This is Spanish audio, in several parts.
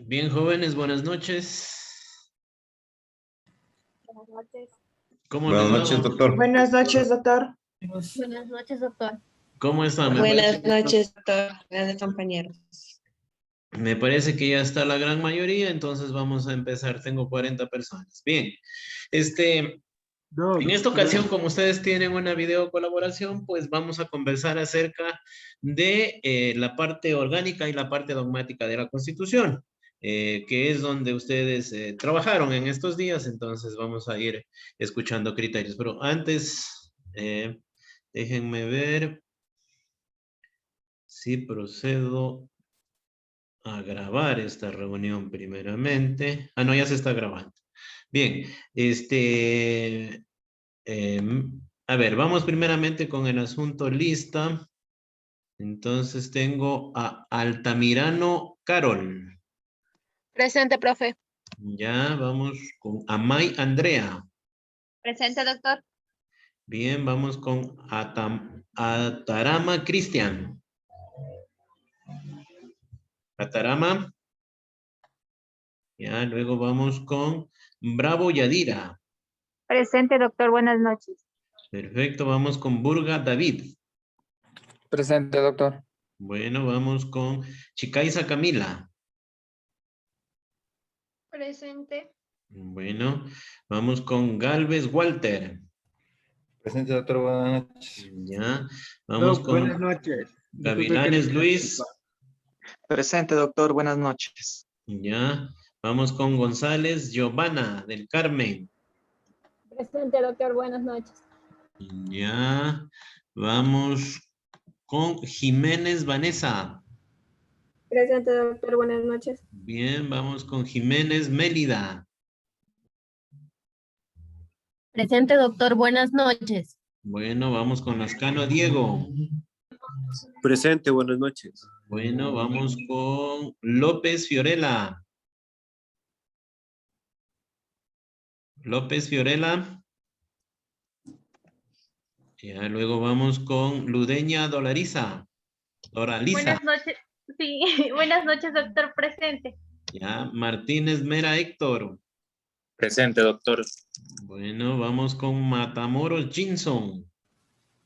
Bien, jóvenes, buenas noches. Buenas noches. ¿Cómo Buenas les va? noches, doctor. Buenas noches, doctor. Buenas noches, doctor. ¿Cómo están? Buenas noches, doctor. Buenas compañeros. Me parece que ya está la gran mayoría, entonces vamos a empezar. Tengo 40 personas. Bien, en esta ocasión, como ustedes tienen una video colaboración, pues vamos a conversar acerca de la parte orgánica y la parte dogmática de la Constitución, que es donde ustedes trabajaron en estos días, entonces vamos a ir escuchando criterios. Pero antes, déjenme ver si procedo a grabar esta reunión primeramente. Ah, no, ya se está grabando. Bien, a ver, vamos primeramente con el asunto lista. Entonces tengo a Altamirano Carol. Presente, profe. Ya vamos con Amay Andrea. Presente, doctor. Bien, vamos con Atarama Cristian. Atarama. Ya, luego vamos con Bravo Yadira. Presente, doctor. Buenas noches. Perfecto, vamos con Burga David. Presente, doctor. Bueno, vamos con Chicaiza Camila. Presente. Bueno, vamos con Galvez Walter. Presente, doctor. Buenas noches. Ya, vamos Buenas con noches. Gavilanes Luis. Presente, doctor. Buenas noches. Ya, vamos con González Giovanna del Carmen. Presente, doctor. Buenas noches. Ya, vamos con Jiménez Vanessa. Presente, doctor. Buenas noches. Bien, vamos con Jiménez Mélida. Presente, doctor. Buenas noches. Bueno, vamos con Lascano Diego. Presente, buenas noches. Bueno, vamos con López Fiorella. López Fiorella. Ya, luego vamos con Ludeña Dolariza. Doraliza. Buenas noches. Sí, buenas noches, doctor. Presente. Ya, Martínez Mera Héctor. Presente, doctor. Bueno, vamos con Matamoros Jinson.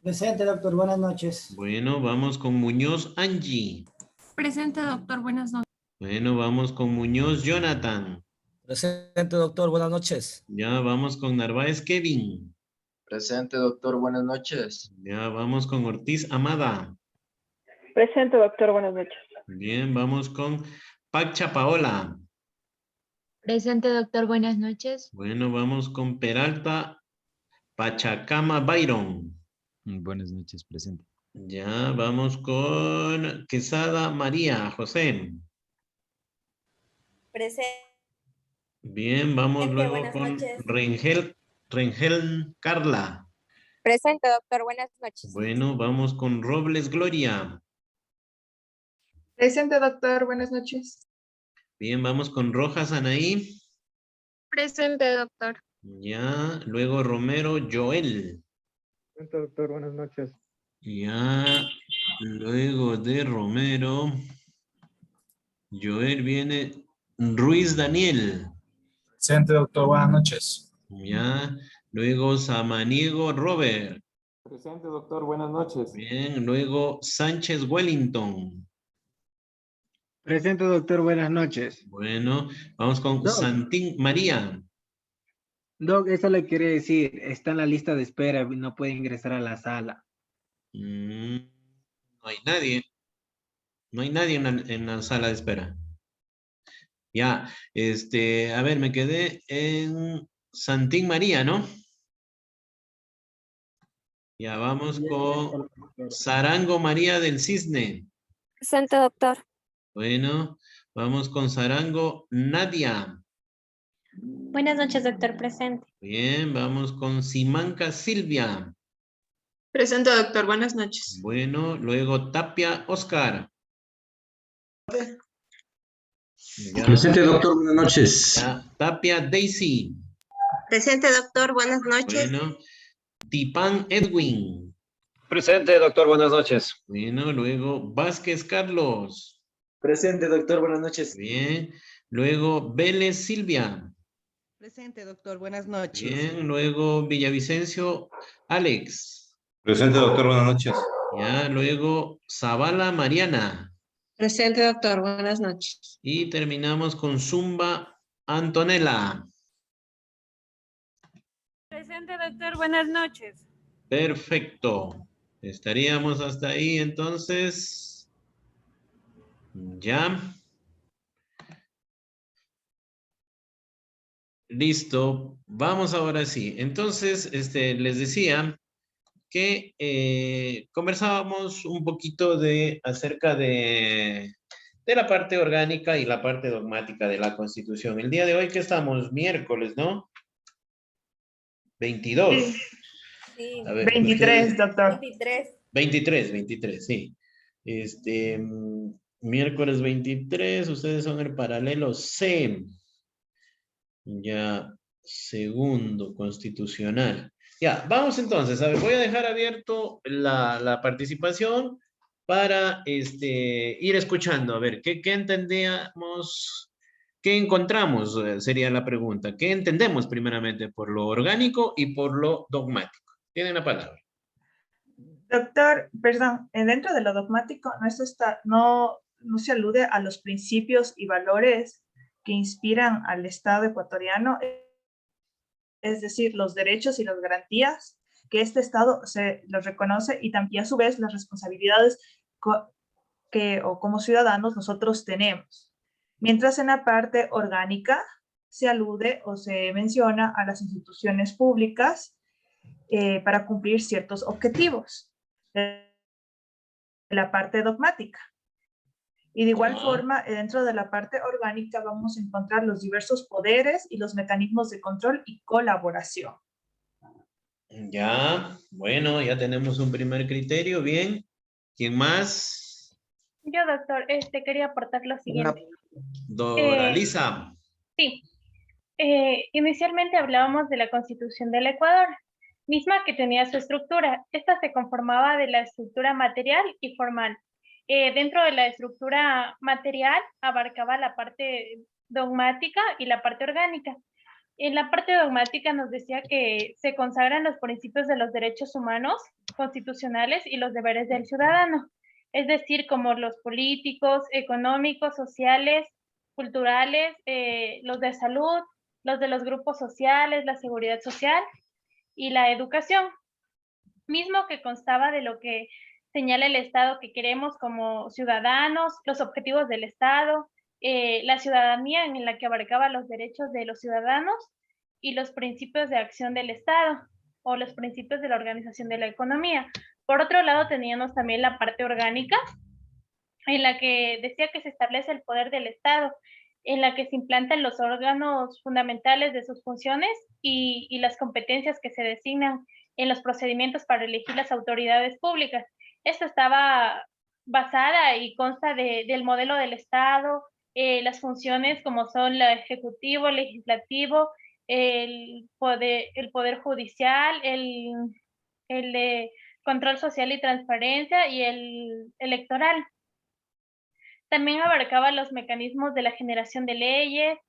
Presente, doctor. Buenas noches. Bueno, vamos con Muñoz Angie. Presente, doctor. Buenas noches. Bueno, vamos con Muñoz Jonathan. Presente, doctor. Buenas noches. Ya, vamos con Narváez Kevin. Presente, doctor. Buenas noches. Ya, vamos con Ortiz Amada. Presente, doctor. Buenas noches. Bien, vamos con Pacha Paola. Presente, doctor. Buenas noches. Bueno, vamos con Peralta Pachacama Byron. Buenas noches, presente. Ya, vamos con Quesada María José. Presente. Bien, vamos luego buenas con noches. Rengel Carla. Presente, doctor. Buenas noches. Bueno, vamos con Robles Gloria. Presente, doctor. Buenas noches. Bien, vamos con Rojas Anaí. Presente, doctor. Ya, luego Romero Joel. Presente, doctor. Buenas noches. Ya, luego de Romero, Joel viene Ruiz Daniel. Presente, doctor. Buenas noches. Ya, luego Samaniego Robert. Presente, doctor. Buenas noches. Bien, luego Sánchez Wellington. Presente, doctor. Buenas noches. Bueno, vamos con Doc. Santín María. Doc, eso le quiere decir, está en la lista de espera y no puede ingresar a la sala. No hay nadie. No hay nadie en la sala de espera. Ya, a ver, me quedé en Santín María, ¿no? Ya vamos con Sarango María del Cisne. Presente, doctor. Bueno, vamos con Sarango Nadia. Buenas noches, doctor. Presente. Bien, vamos con Simanca Silvia. Presente, doctor. Buenas noches. Bueno, luego Tapia Oscar. Ya, Presente, doctor. Buenas noches. ya, Tapia Daisy. Presente, doctor. Buenas noches. Bueno, Tipán Edwin. Presente, doctor. Buenas noches. Bueno, luego Vázquez Carlos. Presente, doctor. Buenas noches. Bien. Luego, Vélez Silvia. Presente, doctor. Buenas noches. Bien. Luego, Villavicencio Alex. Presente, doctor. Buenas noches. Ya. Luego, Zavala Mariana. Presente, doctor. Buenas noches. Y terminamos con Zumba Antonella. Presente, doctor. Buenas noches. Perfecto. Estaríamos hasta ahí entonces. Ya. Listo. Vamos ahora sí. Entonces, les decía que conversábamos un poquito acerca de la parte orgánica y la parte dogmática de la Constitución. El día de hoy, que estamos? Miércoles, ¿no? 22. Sí. A ver, 23, doctor. 23, sí. Miércoles 23, ustedes son el paralelo C. Ya, segundo, constitucional. Ya, vamos entonces, a ver, voy a dejar abierto la participación para ir escuchando, a ver, ¿qué entendíamos? ¿Qué encontramos? Sería la pregunta. ¿Qué entendemos primeramente por lo orgánico y por lo dogmático? Tienen la palabra. Doctor, perdón, dentro de lo dogmático no se alude a los principios y valores que inspiran al Estado ecuatoriano, es decir, los derechos y las garantías que este Estado se los reconoce y también a su vez las responsabilidades que como ciudadanos nosotros tenemos. Mientras en la parte orgánica se alude o se menciona a las instituciones públicas para cumplir ciertos objetivos de la parte dogmática. Y de igual forma, dentro de la parte orgánica vamos a encontrar los diversos poderes y los mecanismos de control y colaboración. Ya, bueno, ya tenemos un primer criterio, bien. ¿Quién más? Yo, doctor, quería aportar lo siguiente. Doralisa. Sí. Inicialmente hablábamos de la Constitución del Ecuador, misma que tenía su estructura. Esta se conformaba de la estructura material y formal. Dentro de la estructura material abarcaba la parte dogmática y la parte orgánica. En la parte dogmática nos decía que se consagran los principios de los derechos humanos constitucionales y los deberes del ciudadano, es decir, como los políticos, económicos, sociales, culturales, los de salud, los de los grupos sociales, la seguridad social y la educación, mismo que constaba de lo que señala el Estado que queremos como ciudadanos, los objetivos del Estado, la ciudadanía en la que abarcaba los derechos de los ciudadanos y los principios de acción del Estado o los principios de la organización de la economía. Por otro lado, teníamos también la parte orgánica, en la que decía que se establece el poder del Estado, en la que se implantan los órganos fundamentales de sus funciones y las competencias que se designan en los procedimientos para elegir las autoridades públicas. Esto estaba basada y consta del modelo del Estado, las funciones como son el ejecutivo, el legislativo, el poder judicial, el de control social y transparencia y el electoral. También abarcaba los mecanismos de la generación de leyes,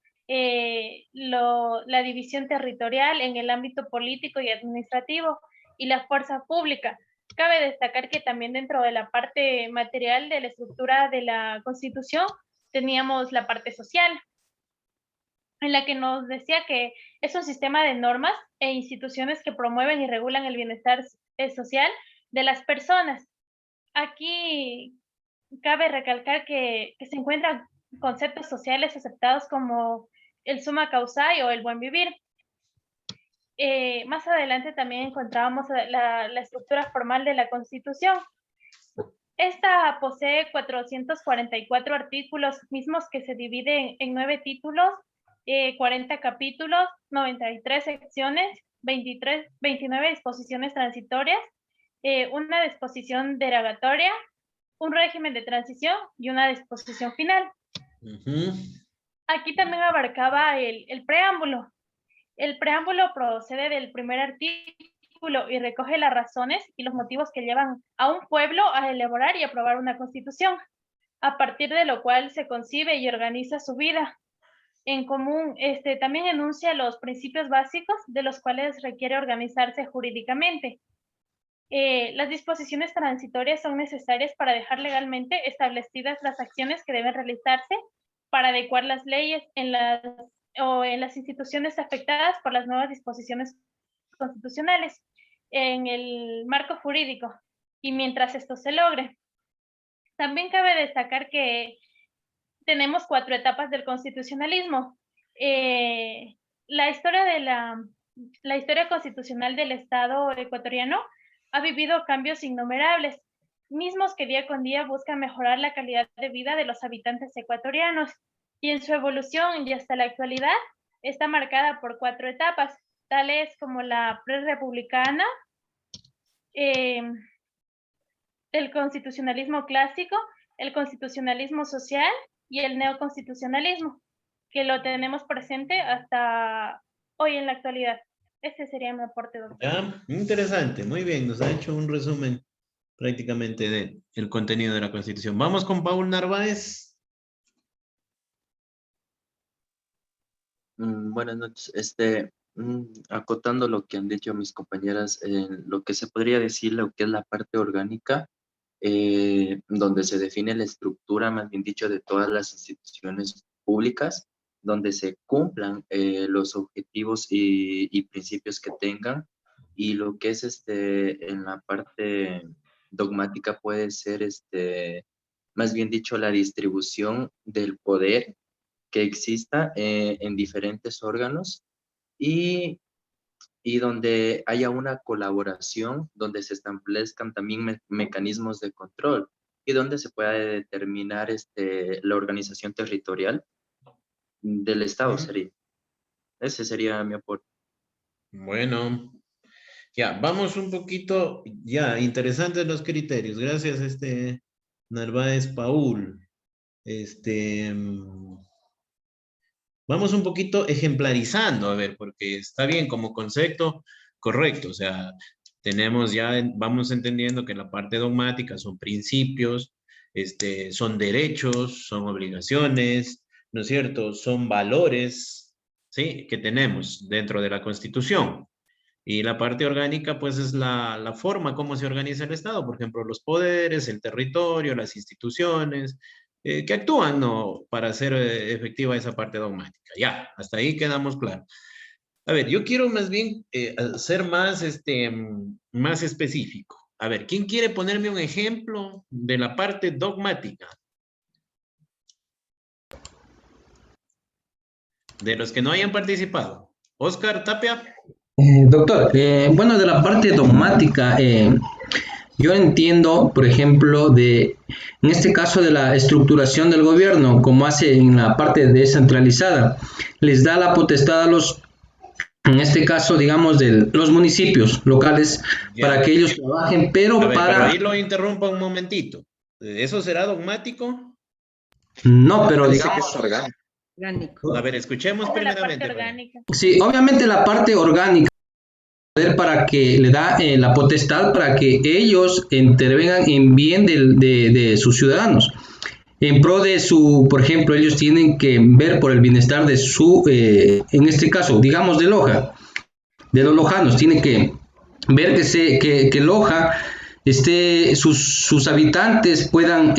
la división territorial en el ámbito político y administrativo y la fuerza pública. Cabe destacar que también dentro de la parte material de la estructura de la Constitución teníamos la parte social, en la que nos decía que es un sistema de normas e instituciones que promueven y regulan el bienestar social de las personas. Aquí cabe recalcar que se encuentran conceptos sociales aceptados como el summa causae o el buen vivir. Más adelante también encontrábamos la estructura formal de la Constitución. Esta posee 444 artículos mismos que se dividen en 9 títulos, 40 capítulos, 93 secciones, 29 disposiciones transitorias, una disposición derogatoria, un régimen de transición y una disposición final. Aquí también abarcaba el preámbulo. El preámbulo procede del primer artículo y recoge las razones y los motivos que llevan a un pueblo a elaborar y aprobar una constitución. a partir de lo cual se concibe y organiza su vida. En común, también enuncia los principios básicos de los cuales requiere organizarse jurídicamente. Las disposiciones transitorias son necesarias para dejar legalmente establecidas las acciones que deben realizarse para adecuar las leyes en las instituciones afectadas por las nuevas disposiciones constitucionales en el marco jurídico, y mientras esto se logre. También cabe destacar que tenemos 4 etapas del constitucionalismo. La historia constitucional del Estado ecuatoriano ha vivido cambios innumerables, mismos que día con día buscan mejorar la calidad de vida de los habitantes ecuatorianos, y en su evolución y hasta la actualidad está marcada por 4 etapas, tales como la prerepublicana, el constitucionalismo clásico, el constitucionalismo social y el neoconstitucionalismo, que lo tenemos presente hasta hoy en la actualidad. Este sería mi aporte, doctor. Ya, interesante, muy bien, nos ha hecho un resumen prácticamente del contenido de la Constitución. Vamos con Paul Narváez. Buenas noches. Acotando lo que han dicho mis compañeras, lo que se podría decir, lo que es la parte orgánica, donde se define la estructura, más bien dicho, de todas las instituciones públicas, donde se cumplan los objetivos y principios que tengan, y lo que es en la parte dogmática puede ser, más bien dicho, la distribución del poder que exista en diferentes órganos, y donde haya una colaboración, donde se establezcan también mecanismos de control, y donde se pueda determinar la organización territorial del Estado. Ese sería mi aporte. Bueno, ya, vamos un poquito, ya, interesantes los criterios. Gracias, Narváez Paul. Vamos un poquito ejemplarizando, a ver, porque está bien como concepto, correcto, o sea, tenemos ya, vamos entendiendo que la parte dogmática son principios, son derechos, son obligaciones, ¿no es cierto? Son valores, ¿sí? Que tenemos dentro de la Constitución. Y la parte orgánica, pues, es la forma como se organiza el Estado, por ejemplo, los poderes, el territorio, las instituciones, que actúan, ¿no? Para hacer efectiva esa parte dogmática. Ya, hasta ahí quedamos claros. A ver, yo quiero más bien ser más, más específico. A ver, ¿quién quiere ponerme un ejemplo de la parte dogmática? De los que no hayan participado. Oscar Tapia. Doctor, bueno, de la parte dogmática, yo entiendo, por ejemplo, en este caso de la estructuración del gobierno, como hace en la parte descentralizada, les da la potestad a en este caso, digamos, de los municipios locales, ya, para que ellos trabajen, pero a ver, pero ahí lo interrumpo un momentito. ¿Eso será dogmático? No, pero digamos... Orgánico. A ver, escuchemos primeramente. Sí, obviamente la parte orgánica para que le da la potestad para que ellos intervengan en bien de sus ciudadanos, en pro de su, por ejemplo, ellos tienen que ver por el bienestar de su, en este caso, digamos de Loja, de los lojanos, tienen que ver que Loja, sus habitantes puedan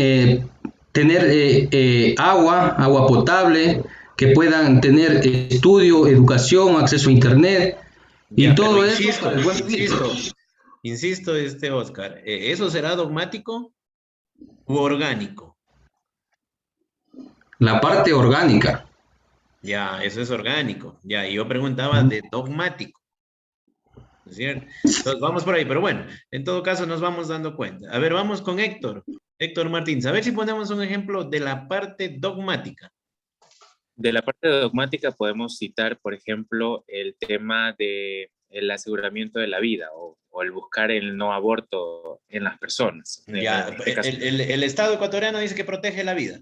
tener agua potable, que puedan tener estudio, educación, acceso a internet, y todo eso. Insisto, Oscar, ¿eso será dogmático u orgánico? La parte orgánica. Ya, eso es orgánico. Ya, y yo preguntaba de dogmático. ¿Es cierto? Entonces vamos por ahí, pero bueno, en todo caso nos vamos dando cuenta. A ver, vamos con Héctor Martínez, a ver si ponemos un ejemplo de la parte dogmática. De la parte dogmática podemos citar, por ejemplo, el tema del aseguramiento de la vida o el buscar el no aborto en las personas. Ya, el Estado ecuatoriano dice que protege la vida.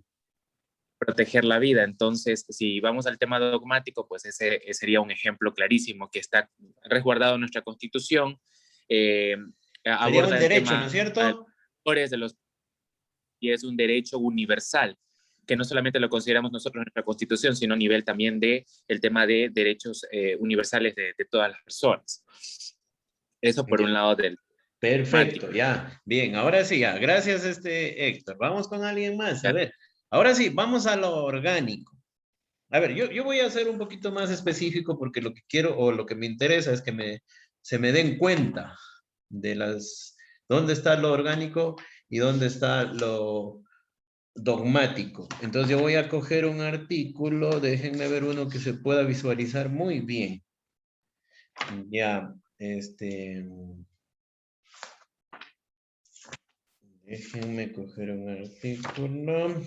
Proteger la vida. Entonces, si vamos al tema dogmático, pues ese sería un ejemplo clarísimo que está resguardado en nuestra Constitución. Sería un derecho, ¿no es cierto? De los y es un derecho universal, que no solamente lo consideramos nosotros en nuestra Constitución, sino a nivel también de el tema de derechos universales de todas las personas. Eso por un lado del... Perfecto, ya. Bien, ahora sí, ya. Gracias, Héctor. Vamos con alguien más. A ver, ahora sí, vamos a lo orgánico. A ver, yo voy a ser un poquito más específico porque lo que quiero o lo que me interesa es que se me den cuenta de dónde está lo orgánico y dónde está lo dogmático. Entonces yo voy a coger un artículo, déjenme ver uno que se pueda visualizar muy bien. Ya, déjenme coger un artículo.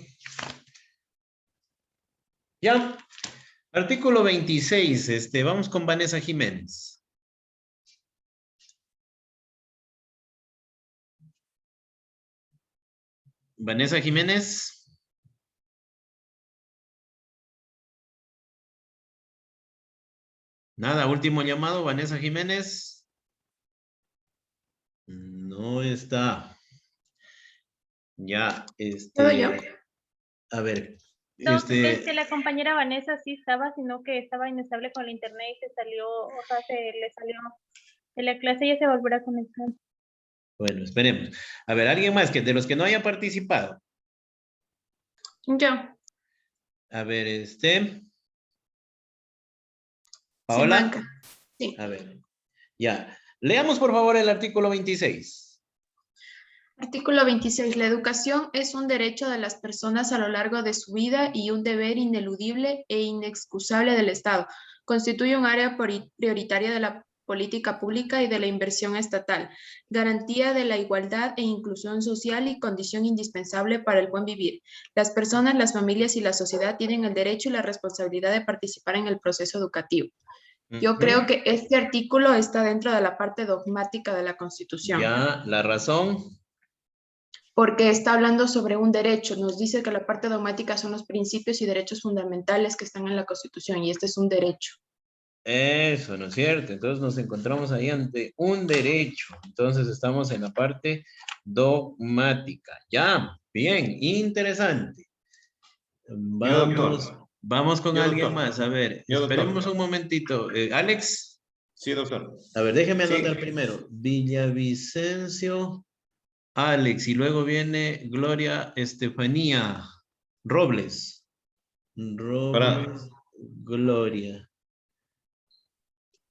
Ya, artículo 26, vamos con Vanessa Jiménez. Vanessa Jiménez. Nada, último llamado, Vanessa Jiménez. No está. Ya, ¿Puedo yo? A ver, No, la compañera Vanessa sí estaba, sino que estaba inestable con el internet y se salió, o sea, se le salió de la clase y ya se volverá a conectar. Bueno, esperemos. A ver, alguien más que de los que no haya participado. Yo. A ver, Paola. Sí. A ver, ya. Leamos por favor el artículo 26. Artículo 26. La educación es un derecho de las personas a lo largo de su vida y un deber ineludible e inexcusable del Estado. Constituye un área prioritaria de la política pública y de la inversión estatal, garantía de la igualdad e inclusión social y condición indispensable para el buen vivir. Las personas, las familias y la sociedad tienen el derecho y la responsabilidad de participar en el proceso educativo. Yo creo que este artículo está dentro de la parte dogmática de la Constitución. Ya, la razón. Porque está hablando sobre un derecho. Nos dice que la parte dogmática son los principios y derechos fundamentales que están en la Constitución, y este es un derecho. Eso, ¿no es cierto? Entonces nos encontramos ahí ante un derecho. Entonces estamos en la parte dogmática. Ya, bien, interesante. Vamos con alguien más. A ver, esperemos un momentito. Alex. Sí, doctor. A ver, déjeme anotar primero. Villavicencio, Alex, y luego viene Gloria Estefanía Robles. Gloria.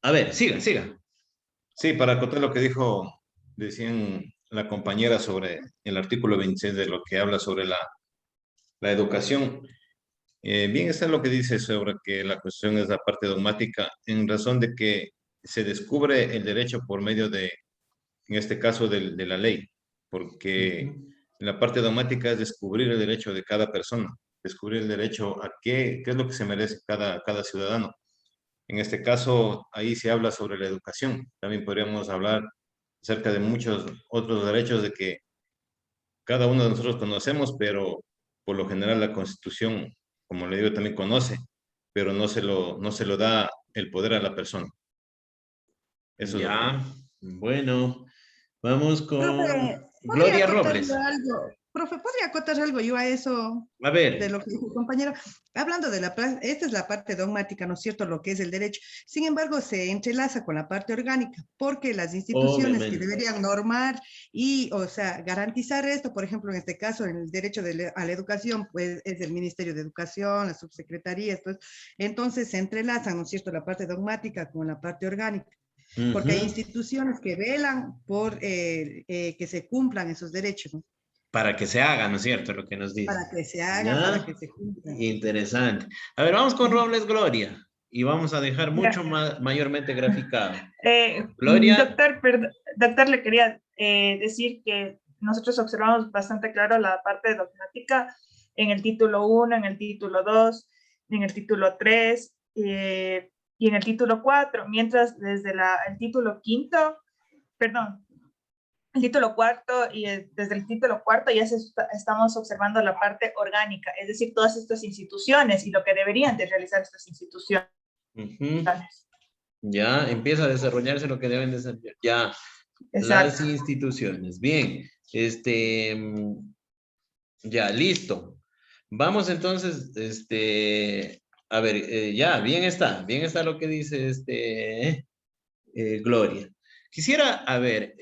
A ver, siga. Sí, para acotar lo que decían la compañera sobre el artículo 26 de lo que habla sobre la educación. Bien está lo que dice sobre que la cuestión es la parte dogmática, en razón de que se descubre el derecho por medio de, en este caso, de la ley, porque la parte dogmática es descubrir el derecho de cada persona, descubrir el derecho a qué es lo que se merece cada ciudadano. En este caso, ahí se habla sobre la educación. También podríamos hablar acerca de muchos otros derechos de que cada uno de nosotros conocemos, pero por lo general la Constitución, como le digo, también conoce, pero no se lo da el poder a la persona. Eso ya, bueno, vamos con Profe, Gloria Robles. Profe, ¿podría acotar algo yo a eso? A ver. De lo que dijo compañero. Hablando de esta es la parte dogmática, ¿no es cierto? Lo que es el derecho. Sin embargo, se entrelaza con la parte orgánica, porque las instituciones que deberían normar y, o sea, garantizar esto, por ejemplo, en este caso, en el derecho a la educación, pues es el Ministerio de Educación, la subsecretaría, entonces se entrelazan, ¿no es cierto?, la parte dogmática con la parte orgánica. Porque hay instituciones que velan por que se cumplan esos derechos, ¿no? Para que se haga, ¿no es cierto? Lo que nos dice. Para que se haga, para que se cumpla. Interesante. A ver, vamos con Robles Gloria. Y vamos a dejar mucho mayormente graficado. Gloria. Doctor, le quería decir que nosotros observamos bastante claro la parte dogmática en el título 1, en el título 2, en el título 3, y en el título 4, mientras desde el título 5, el título 4 y desde el título 4 ya estamos observando la parte orgánica, es decir, todas estas instituciones y lo que deberían de realizar estas instituciones. Ya empieza a desarrollarse lo que deben desarrollar. Ya, las instituciones. Bien, Ya, listo. Vamos entonces, a ver, ya, bien está lo que dice Gloria. Quisiera, a ver,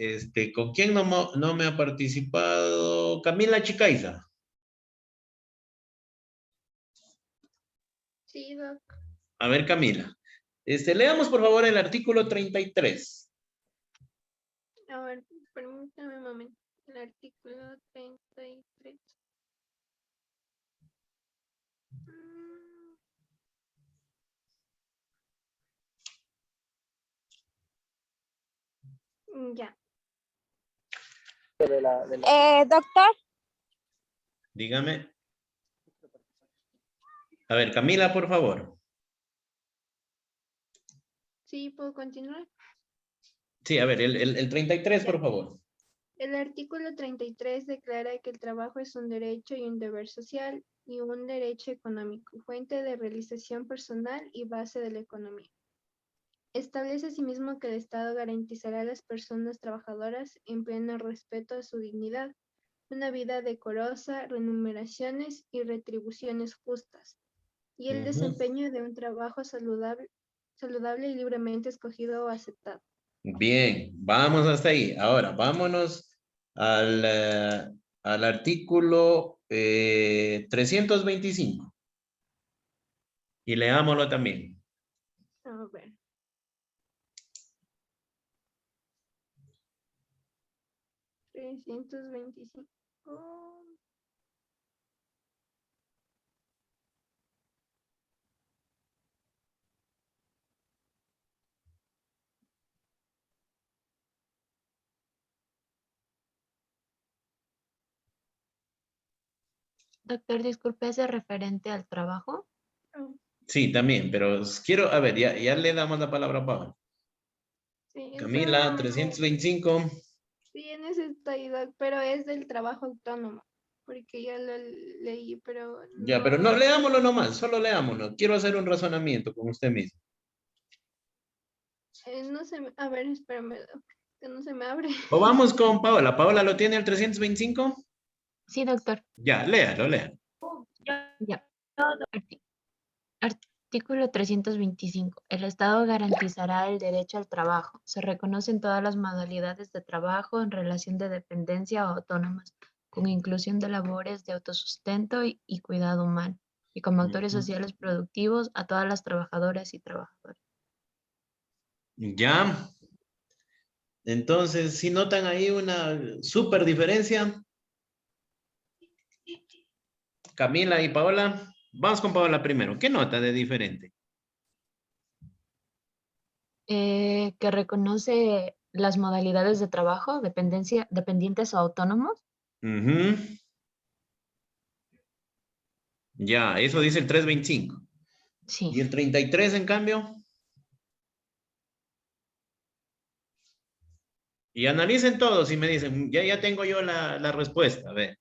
¿con quién no me ha participado? Camila Chicaiza. Sí, Doc. A ver, Camila. Leamos por favor el artículo 33. A ver, permítame un momento. El artículo 33. Ya. Doctor. Dígame. A ver, Camila, por favor. Sí, ¿puedo continuar? Sí, a ver, el 33, por favor. El artículo 33 declara que el trabajo es un derecho y un deber social y un derecho económico, fuente de realización personal y base de la economía. Establece asimismo que el Estado garantizará a las personas trabajadoras en pleno respeto a su dignidad, una vida decorosa, remuneraciones y retribuciones justas, y el desempeño de un trabajo saludable y libremente escogido o aceptado. Bien, vamos hasta ahí. Ahora, vámonos al artículo 325. Y leámoslo también. A ver. $325. Doctor, disculpe, ¿es referente al trabajo? Sí, también, pero quiero, a ver, ya le damos la palabra a Pablo. Sí, Camila, 325. Sí, en ese estoy, Doc, pero es del trabajo autónomo, porque ya lo leí, pero Ya, pero no, leámoslo nomás, solo leámoslo. Quiero hacer un razonamiento con usted mismo. no se me, a ver, espérame, Doc, que no se me abre. O vamos con Paola. ¿Paola lo tiene el 325? Sí, doctor. Ya, léalo. Ya. Artículo 325. El Estado garantizará el derecho al trabajo. Se reconocen todas las modalidades de trabajo en relación de dependencia o autónomas, con inclusión de labores de autosustento y cuidado humano, y como actores sociales productivos a todas las trabajadoras y trabajadores. Ya. Entonces, ¿sí notan ahí una súper diferencia? Camila y Paola. Vamos con Paola primero. ¿Qué nota de diferente? Que reconoce las modalidades de trabajo, dependientes o autónomos. Ya, eso dice el 325. Sí. ¿Y el 33 en cambio? Y analicen todos y me dicen, ya tengo yo la respuesta. A ver.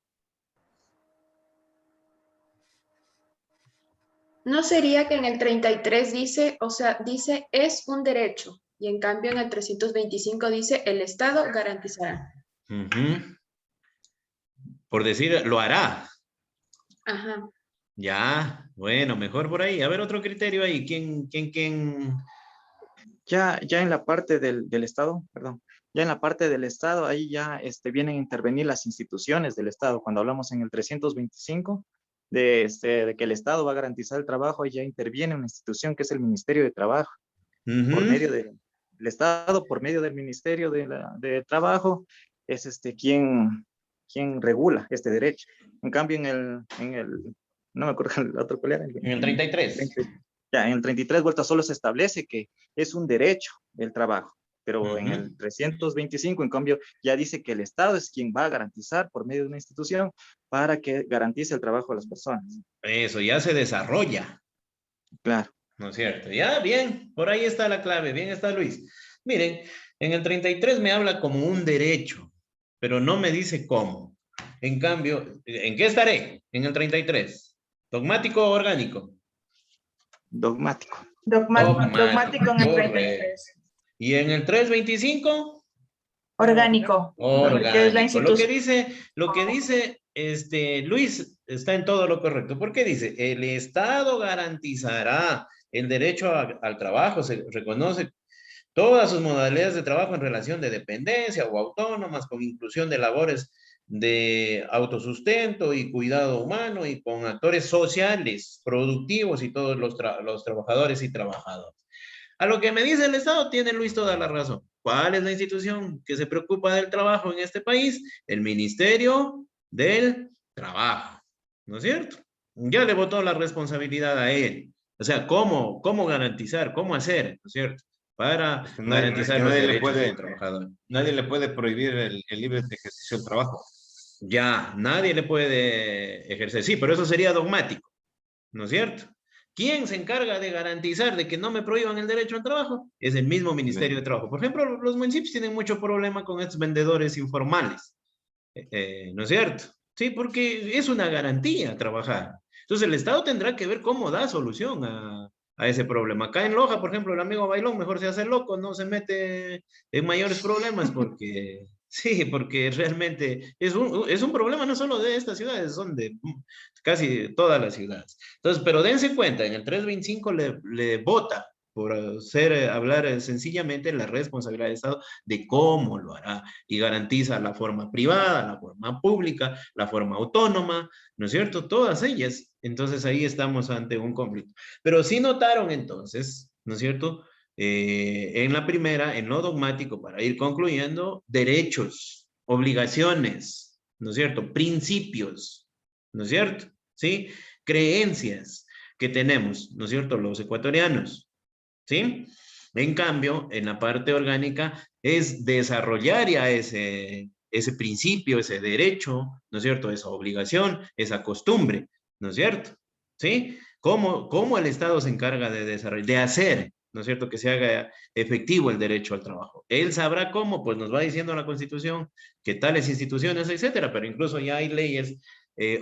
No sería que en el 33 dice, dice es un derecho, y en cambio en el 325 dice el Estado garantizará. Por decir, lo hará. Ajá. Ya, bueno, mejor por ahí. A ver, otro criterio ahí. ¿Quién? Ya en la parte del Estado, perdón, ya en la parte del Estado, ahí ya vienen a intervenir las instituciones del Estado. Cuando hablamos en el 325 de que el Estado va a garantizar el trabajo, ahí ya interviene una institución que es el Ministerio de Trabajo. Por medio del Estado, por medio del Ministerio de Trabajo, es quien regula este derecho. En cambio, no me acuerdo el otro cuál era. En el 33. Ya, en el 33 vueltas solo se establece que es un derecho el trabajo, pero en el 325, en cambio, ya dice que el Estado es quien va a garantizar por medio de una institución para que garantice el trabajo de las personas. Eso, ya se desarrolla. Claro. ¿No es cierto? Ya, bien, por ahí está la clave, bien está Luis. Miren, en el 33 me habla como un derecho, pero no me dice cómo. En cambio, ¿en qué estaré? En el 33. ¿Dogmático o orgánico? Dogmático. Dogmático en el 33. ¿Y en el 325? Orgánico. Orgánico. Porque es la Lo que institución. dice Luis está en todo lo correcto. ¿Por qué dice? El Estado garantizará el derecho al trabajo, se reconoce todas sus modalidades de trabajo en relación de dependencia o autónomas, con inclusión de labores de autosustento y cuidado humano y con actores sociales, productivos y todos los trabajadores y trabajadoras. A lo que me dice el Estado, tiene Luis toda la razón. ¿Cuál es la institución que se preocupa del trabajo en este país? El Ministerio del Trabajo, ¿no es cierto? Ya le botó la responsabilidad a él. O sea, ¿cómo garantizar? ¿Cómo hacer? ¿No es cierto? Para garantizar los derechos del trabajador. Nadie le puede prohibir el libre ejercicio del trabajo. Ya, nadie le puede ejercer. Sí, pero eso sería dogmático, ¿no es cierto? ¿Quién se encarga de garantizar de que no me prohíban el derecho al trabajo? Es el mismo Ministerio de Trabajo. Por ejemplo, los municipios tienen mucho problema con estos vendedores informales, ¿no es cierto? Sí, porque es una garantía trabajar. Entonces el Estado tendrá que ver cómo da solución a ese problema. Acá en Loja, por ejemplo, el amigo Bailón mejor se hace loco, no se mete en mayores problemas porque... Sí, porque realmente es un problema no solo de estas ciudades, son de casi todas las ciudades. Entonces, pero dense cuenta, en el 325 le vota por hablar sencillamente la responsabilidad del Estado de cómo lo hará y garantiza la forma privada, la forma pública, la forma autónoma, ¿no es cierto? Todas ellas. Entonces ahí estamos ante un conflicto. Pero sí notaron entonces, ¿no es cierto? En la primera, en lo dogmático, para ir concluyendo, derechos, obligaciones, ¿no es cierto? Principios, ¿no es cierto? ¿Sí? Creencias que tenemos, ¿no es cierto? Los ecuatorianos, ¿sí? En cambio, en la parte orgánica es desarrollar ya ese principio, ese derecho, ¿no es cierto? Esa obligación, esa costumbre, ¿no es cierto? ¿Sí? ¿Cómo el Estado se encarga de desarrollar, de hacer, ¿no es cierto?, que se haga efectivo el derecho al trabajo? Él sabrá cómo, pues nos va diciendo la Constitución que tales instituciones, etcétera, pero incluso ya hay leyes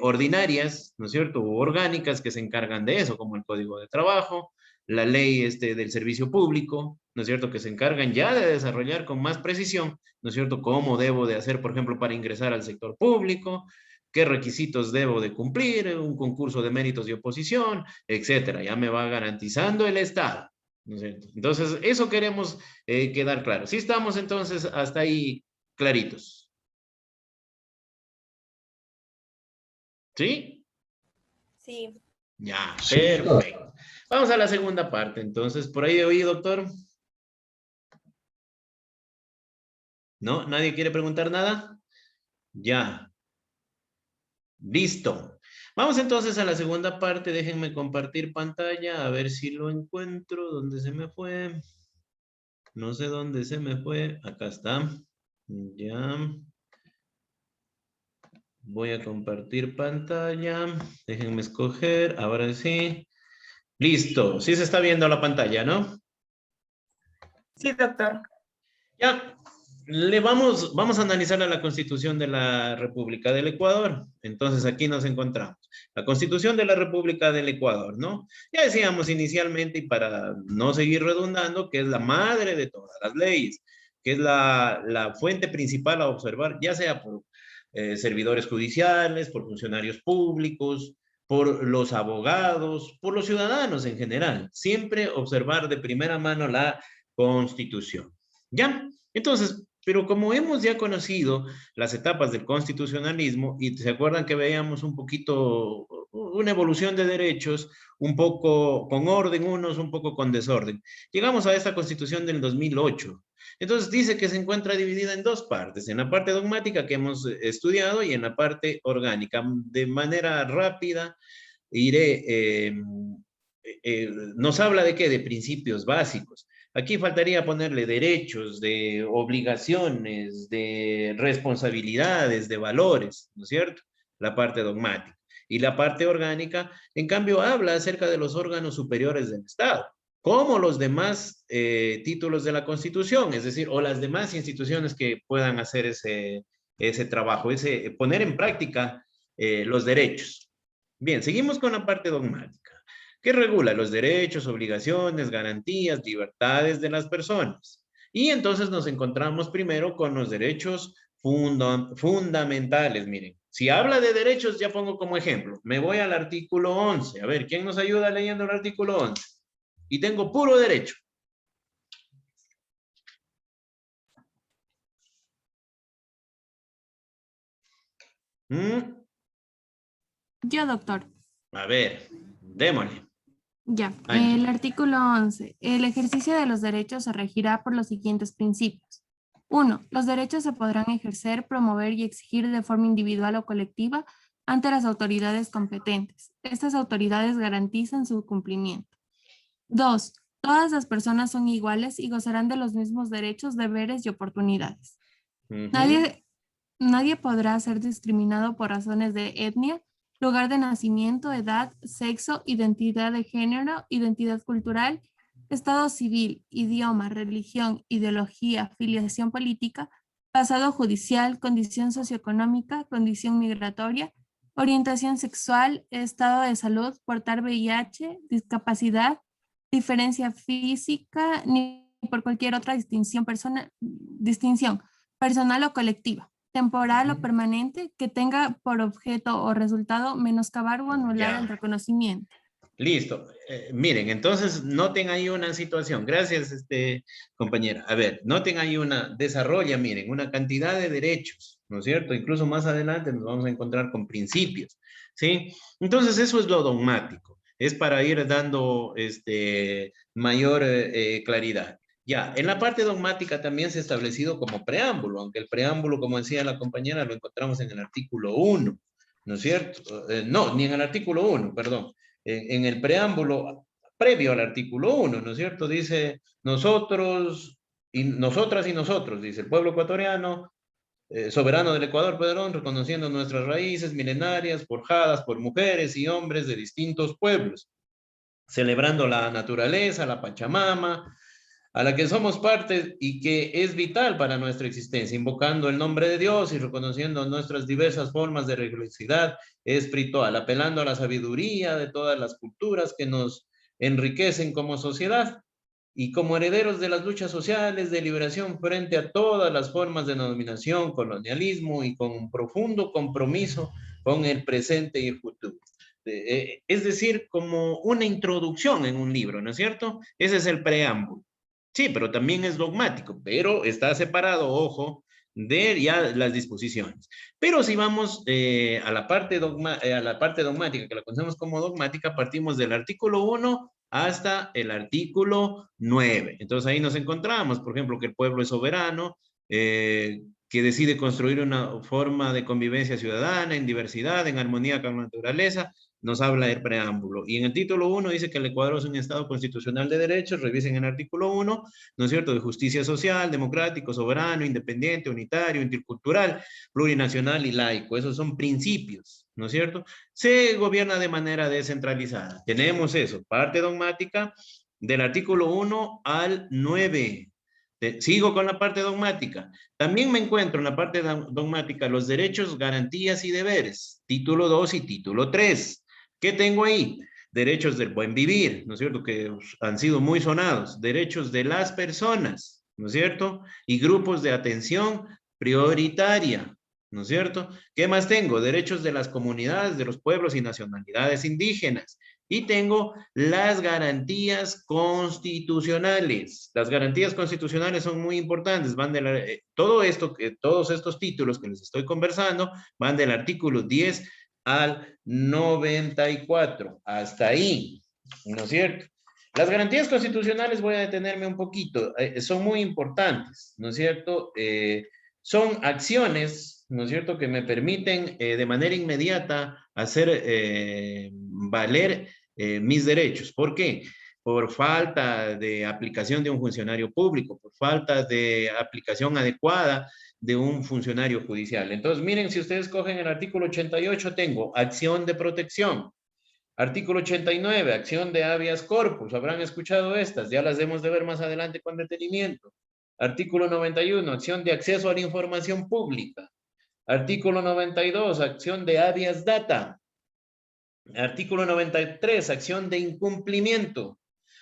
ordinarias, ¿no es cierto?, u orgánicas que se encargan de eso, como el Código de Trabajo, la ley del servicio público, ¿no es cierto?, que se encargan ya de desarrollar con más precisión, ¿no es cierto?, cómo debo de hacer, por ejemplo, para ingresar al sector público, qué requisitos debo de cumplir, un concurso de méritos y oposición, etcétera. Ya me va garantizando el Estado, ¿no es cierto? Entonces, eso queremos quedar claro. Sí estamos entonces hasta ahí claritos. ¿Sí? Sí. Ya, perfecto. Vamos a la segunda parte, entonces. ¿Por ahí oí, doctor? ¿No? ¿Nadie quiere preguntar nada? Ya. Listo. Vamos entonces a la segunda parte. Déjenme compartir pantalla, a ver si lo encuentro. ¿Dónde se me fue? No sé dónde se me fue. Acá está. Ya. Voy a compartir pantalla. Déjenme escoger. Ahora sí. Listo. Sí se está viendo la pantalla, ¿no? Sí, doctor. Ya. Vamos a analizar la Constitución de la República del Ecuador. Entonces, aquí nos encontramos. La Constitución de la República del Ecuador, ¿no? Ya decíamos inicialmente, y para no seguir redundando, que es la madre de todas las leyes, que es la fuente principal a observar, ya sea por servidores judiciales, por funcionarios públicos, por los abogados, por los ciudadanos en general. Siempre observar de primera mano la Constitución. ¿Ya? Entonces, pero como hemos ya conocido las etapas del constitucionalismo, y se acuerdan que veíamos un poquito una evolución de derechos, un poco con orden unos, un poco con desorden. Llegamos a esta Constitución del 2008. Entonces dice que se encuentra dividida en dos partes, en la parte dogmática que hemos estudiado y en la parte orgánica. De manera rápida nos habla de qué, de principios básicos. Aquí faltaría ponerle derechos, de obligaciones, de responsabilidades, de valores, ¿no es cierto? La parte dogmática. Y la parte orgánica, en cambio, habla acerca de los órganos superiores del Estado, como los demás títulos de la Constitución, es decir, o las demás instituciones que puedan hacer ese trabajo, poner en práctica los derechos. Bien, seguimos con la parte dogmática, que regula los derechos, obligaciones, garantías, libertades de las personas. Y entonces nos encontramos primero con los derechos fundamentales, miren. Si habla de derechos, ya pongo como ejemplo. Me voy al artículo 11. A ver, ¿quién nos ayuda leyendo el artículo 11? Y tengo puro derecho. Yo, doctor. A ver, démosle. Ya, Angie. el artículo 11. El ejercicio de los derechos se regirá por los siguientes principios. 1. Los derechos se podrán ejercer, promover y exigir de forma individual o colectiva ante las autoridades competentes. Estas autoridades garantizan su cumplimiento. 2. Todas las personas son iguales y gozarán de los mismos derechos, deberes y oportunidades. Nadie podrá ser discriminado por razones de etnia, lugar de nacimiento, edad, sexo, identidad de género, identidad cultural, estado civil, idioma, religión, ideología, filiación política, pasado judicial, condición socioeconómica, condición migratoria, orientación sexual, estado de salud, portar VIH, discapacidad, diferencia física, ni por cualquier otra distinción personal o colectiva, temporal o permanente, que tenga por objeto o resultado menoscabar o anular el reconocimiento. Listo. Miren, entonces noten ahí una situación. Gracias, compañera. A ver, noten ahí desarrolla, miren, una cantidad de derechos, ¿no es cierto? Incluso más adelante nos vamos a encontrar con principios, ¿sí? Entonces eso es lo dogmático. Es para ir dando mayor claridad. Ya, en la parte dogmática también se ha establecido como preámbulo, aunque el preámbulo, como decía la compañera, lo encontramos en el artículo 1, ¿no es cierto? No, ni en el artículo 1, perdón. En el preámbulo previo al artículo 1, ¿no es cierto? Dice, nosotros, y nosotras y nosotros, dice el pueblo ecuatoriano, soberano del Ecuador, perdón, reconociendo nuestras raíces milenarias, forjadas por mujeres y hombres de distintos pueblos, celebrando la naturaleza, la Pachamama, a la que somos parte y que es vital para nuestra existencia, invocando el nombre de Dios y reconociendo nuestras diversas formas de religiosidad espiritual, apelando a la sabiduría de todas las culturas que nos enriquecen como sociedad y como herederos de las luchas sociales de liberación frente a todas las formas de dominación, colonialismo y con un profundo compromiso con el presente y el futuro. Es decir, como una introducción en un libro, ¿no es cierto? Ese es el preámbulo. Sí, pero también es dogmático, pero está separado, ojo, de ya las disposiciones. Pero si vamos a la parte dogmática, que la conocemos como dogmática, partimos del artículo 1 hasta el artículo 9. Entonces ahí nos encontramos, por ejemplo, que el pueblo es soberano, que decide construir una forma de convivencia ciudadana en diversidad, en armonía con la naturaleza, nos habla el preámbulo. Y en el título 1 dice que el Ecuador es un Estado constitucional de derechos, revisen el artículo 1, ¿no es cierto?, de justicia social, democrático, soberano, independiente, unitario, intercultural, plurinacional y laico. Esos son principios, ¿no es cierto? Se gobierna de manera descentralizada. Tenemos eso, parte dogmática del artículo 1 al 9. Sigo con la parte dogmática. También me encuentro en la parte dogmática los derechos, garantías y deberes, título 2 y título 3. ¿Qué tengo ahí? Derechos del buen vivir, ¿no es cierto?, que han sido muy sonados. Derechos de las personas, ¿no es cierto? Y grupos de atención prioritaria, ¿no es cierto? ¿Qué más tengo? Derechos de las comunidades, de los pueblos y nacionalidades indígenas. Y tengo las garantías constitucionales. Las garantías constitucionales son muy importantes. Van de todos estos títulos que les estoy conversando van del artículo 10 al 94. Hasta ahí, ¿no es cierto? Las garantías constitucionales, voy a detenerme un poquito, son muy importantes, ¿no es cierto? Son acciones, ¿no es cierto?, que me permiten de manera inmediata hacer valer mis derechos. ¿Por qué? Por falta de aplicación de un funcionario público, por falta de aplicación adecuada de un funcionario judicial. Entonces, miren, si ustedes cogen el artículo 88, tengo acción de protección. Artículo 89, acción de habeas corpus. Habrán escuchado estas, ya las debemos de ver más adelante con detenimiento. Artículo 91, acción de acceso a la información pública. Artículo 92, acción de habeas data. Artículo 93, acción de incumplimiento.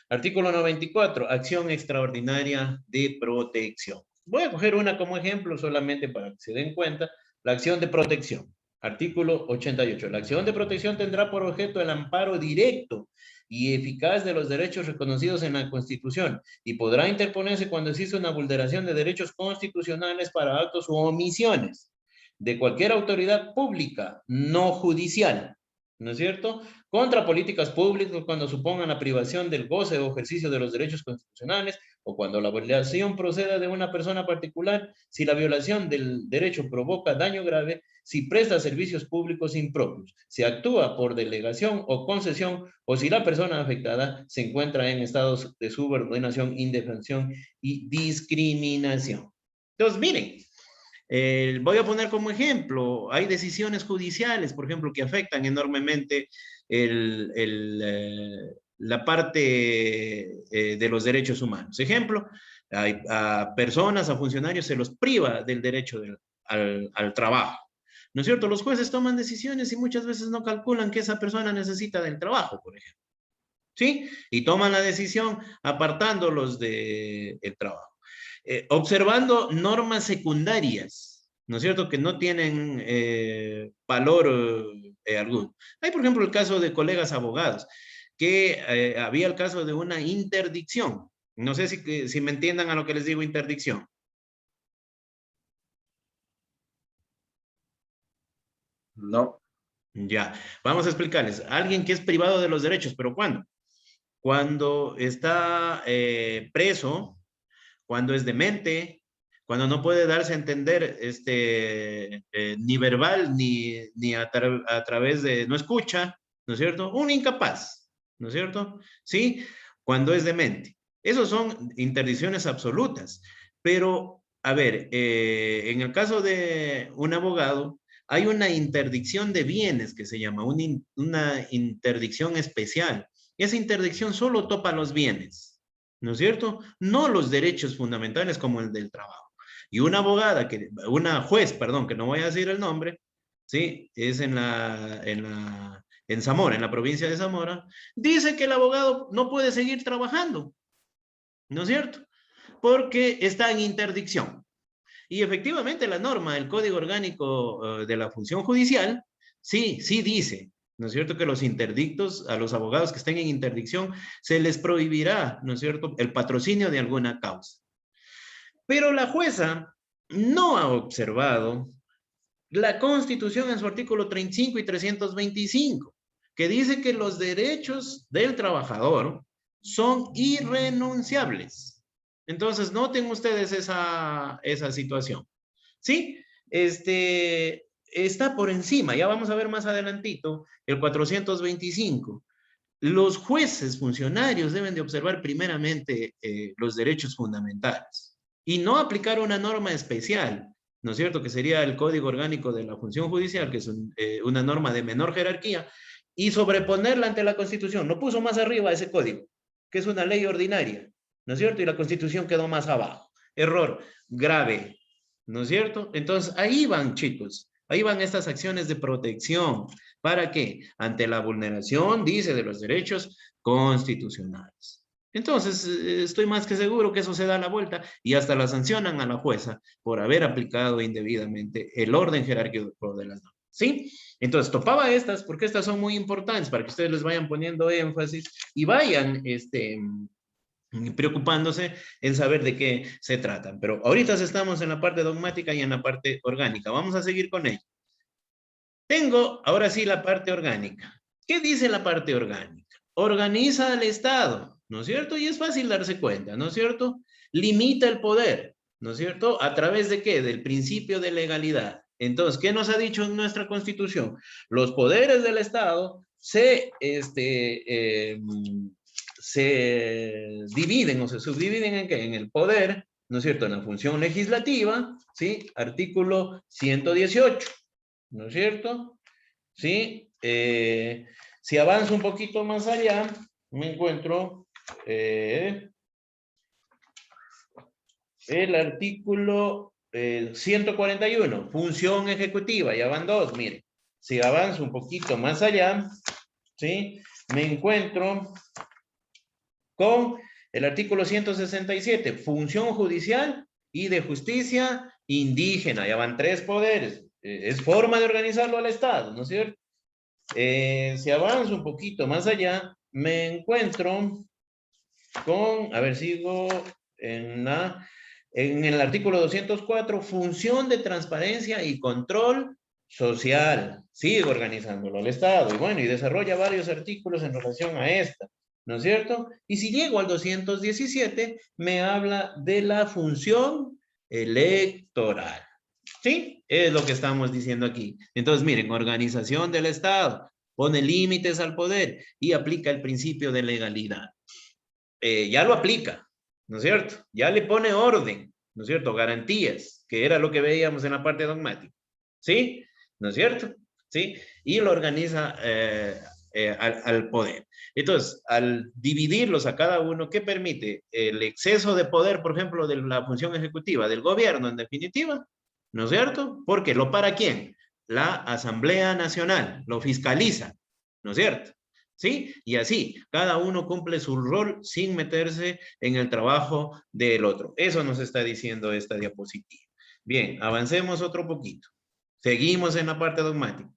Artículo 94, acción extraordinaria de protección. Voy a coger una como ejemplo solamente para que se den cuenta. La acción de protección. Artículo 88. La acción de protección tendrá por objeto el amparo directo y eficaz de los derechos reconocidos en la Constitución y podrá interponerse cuando existe una vulneración de derechos constitucionales para actos u omisiones de cualquier autoridad pública no judicial, ¿no es cierto?, contra políticas públicas cuando supongan la privación del goce o ejercicio de los derechos constitucionales o cuando la violación proceda de una persona particular, si la violación del derecho provoca daño grave, si presta servicios públicos impropios, si actúa por delegación o concesión, o si la persona afectada se encuentra en estados de subordinación, indefensión y discriminación. Entonces, miren, voy a poner como ejemplo, hay decisiones judiciales, por ejemplo, que afectan enormemente la parte de los derechos humanos. Ejemplo, a personas, a funcionarios se los priva del derecho al trabajo. ¿No es cierto? Los jueces toman decisiones y muchas veces no calculan que esa persona necesita del trabajo, por ejemplo. ¿Sí? Y toman la decisión apartándolos del trabajo. Observando normas secundarias, ¿no es cierto?, que no tienen valor alguno. Hay, por ejemplo, el caso de colegas abogados, que había el caso de una interdicción. No sé si me entiendan a lo que les digo, interdicción. No. Ya, vamos a explicarles. Alguien que es privado de los derechos, ¿pero cuándo? Cuando está preso, cuando es demente, cuando no puede darse a entender ni verbal ni a través de, no escucha, ¿no es cierto? Un incapaz, ¿no es cierto? Sí, cuando es demente. Esos son interdicciones absolutas. Pero, a ver, en el caso de un abogado, hay una interdicción de bienes que se llama, una interdicción especial. Esa interdicción solo topa los bienes, ¿no es cierto? No los derechos fundamentales como el del trabajo. Y una juez, perdón, que no voy a decir el nombre, ¿sí? Es en Zamora, en la provincia de Zamora, dice que el abogado no puede seguir trabajando, ¿no es cierto? Porque está en interdicción. Y efectivamente la norma, el Código Orgánico de la Función Judicial, sí dice, ¿no es cierto?, que los interdictos, a los abogados que estén en interdicción, se les prohibirá, ¿no es cierto?, el patrocinio de alguna causa. Pero la jueza no ha observado la Constitución en su artículo 35 y 325, que dice que los derechos del trabajador son irrenunciables. Entonces, noten ustedes esa situación. ¿Sí? Está por encima, ya vamos a ver más adelantito, el 425. Los jueces funcionarios deben de observar primeramente los derechos fundamentales y no aplicar una norma especial, ¿no es cierto?, que sería el Código Orgánico de la Función Judicial, que es una norma de menor jerarquía, y sobreponerla ante la Constitución. No puso más arriba ese código, que es una ley ordinaria, ¿no es cierto? Y la Constitución quedó más abajo. Error grave, ¿no es cierto? Entonces, ahí van, chicos, ahí van estas acciones de protección. ¿Para qué? Ante la vulneración, dice, de los derechos constitucionales. Entonces, estoy más que seguro que eso se da la vuelta y hasta la sancionan a la jueza por haber aplicado indebidamente el orden jerárquico de las normas. ¿Sí? Entonces, topaba estas porque estas son muy importantes para que ustedes les vayan poniendo énfasis y vayan, preocupándose en saber de qué se tratan. Pero ahorita estamos en la parte dogmática y en la parte orgánica. Vamos a seguir con ello. Tengo ahora sí la parte orgánica. ¿Qué dice la parte orgánica? Organiza al Estado, ¿no es cierto? Y es fácil darse cuenta, ¿no es cierto? Limita el poder, ¿no es cierto? ¿A través de qué? Del principio de legalidad. Entonces, ¿qué nos ha dicho en nuestra Constitución? Los poderes del Estado se dividen o se subdividen ¿en qué? En el poder, ¿no es cierto?, en la función legislativa, ¿sí? Artículo 118, ¿no es cierto? ¿Sí? Si avanzo un poquito más allá, me encuentro el artículo 141, función ejecutiva, ya van dos, mire. Si avanzo un poquito más allá, ¿sí?, me encuentro con el artículo 167, función judicial y de justicia indígena. Ya van 3 poderes. Es forma de organizarlo al Estado, ¿no es cierto? Si avanzo un poquito más allá, me encuentro con, a ver, sigo en el artículo 204, función de transparencia y control social. Sigue organizándolo el Estado y bueno, y desarrolla varios artículos en relación a esta, ¿no es cierto? Y si llego al 217, me habla de la función electoral. ¿Sí? Es lo que estamos diciendo aquí. Entonces, miren, organización del Estado, pone límites al poder y aplica el principio de legalidad. Ya lo aplica, ¿no es cierto? Ya le pone orden, ¿no es cierto? Garantías, que era lo que veíamos en la parte dogmática. ¿Sí? ¿No es cierto? ¿Sí? Y lo organiza al poder. Entonces, al dividirlos a cada uno, ¿qué permite? El exceso de poder, por ejemplo, de la función ejecutiva del gobierno, en definitiva, ¿no es cierto? Porque ¿lo para quién? La Asamblea Nacional, lo fiscaliza, ¿no es cierto? ¿Sí? Y así, cada uno cumple su rol sin meterse en el trabajo del otro. Eso nos está diciendo esta diapositiva. Bien, avancemos otro poquito. Seguimos en la parte dogmática.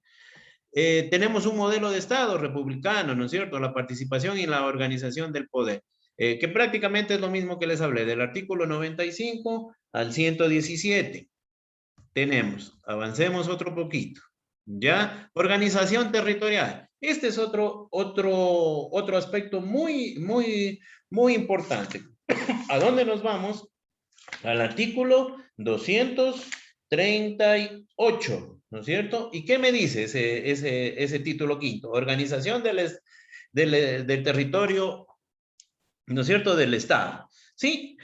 Tenemos un modelo de Estado republicano, ¿no es cierto? La participación y la organización del poder, que prácticamente es lo mismo que les hablé, del artículo 95 al 117. Tenemos, avancemos otro poquito. ¿Ya? Organización territorial. Este es otro aspecto muy importante. ¿A dónde nos vamos? Al artículo 238, ¿no es cierto? ¿Y qué me dice ese título quinto? Organización del territorio, ¿no es cierto?, del Estado. ¿Sí?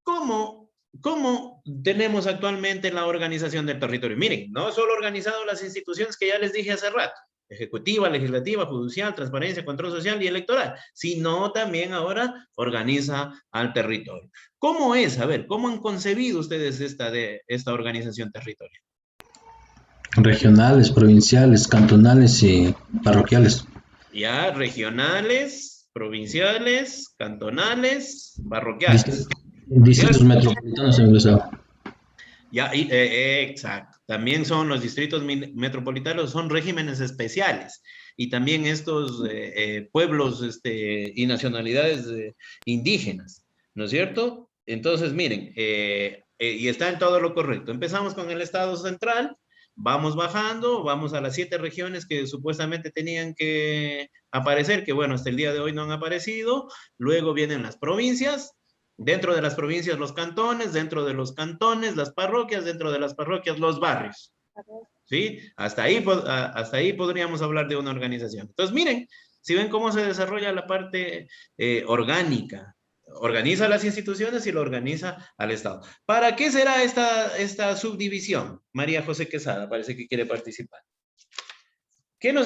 ¿Cómo tenemos actualmente la organización del territorio? Miren, no solo organizado las instituciones que ya les dije hace rato, ejecutiva, legislativa, judicial, transparencia, control social y electoral, sino también ahora organiza al territorio. ¿Cómo es? A ver, ¿cómo han concebido ustedes esta organización territorial? Regionales, provinciales, cantonales y parroquiales. Ya, regionales, provinciales, cantonales, parroquiales. Distritos metropolitanos en el Estado. Ya, exacto. También son los distritos metropolitanos, son regímenes especiales. Y también estos pueblos y nacionalidades indígenas, ¿no es cierto? Entonces, miren, y está en todo lo correcto. Empezamos con el Estado central, vamos bajando, vamos a las 7 regiones que supuestamente tenían que aparecer, que bueno, hasta el día de hoy no han aparecido. Luego vienen las provincias. Dentro de las provincias, los cantones, dentro de los cantones, las parroquias, dentro de las parroquias, los barrios. ¿Sí? Hasta ahí podríamos hablar de una organización. Entonces, miren, si ven cómo se desarrolla la parte orgánica. Organiza las instituciones y lo organiza al Estado. ¿Para qué será esta subdivisión? María José Quesada parece que quiere participar.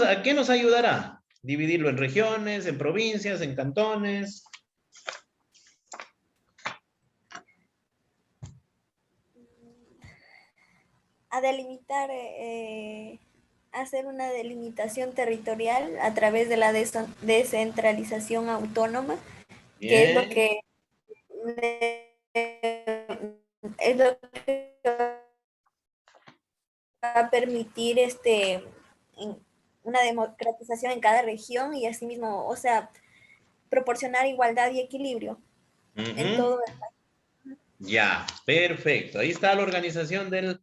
¿A qué nos ayudará? Dividirlo en regiones, en provincias, en cantones. A delimitar, hacer una delimitación territorial a través de la descentralización autónoma, Bien. Que es lo que va a permitir una democratización en cada región y asimismo, o sea, proporcionar igualdad y equilibrio en todo el país. Ya, perfecto. Ahí está la organización del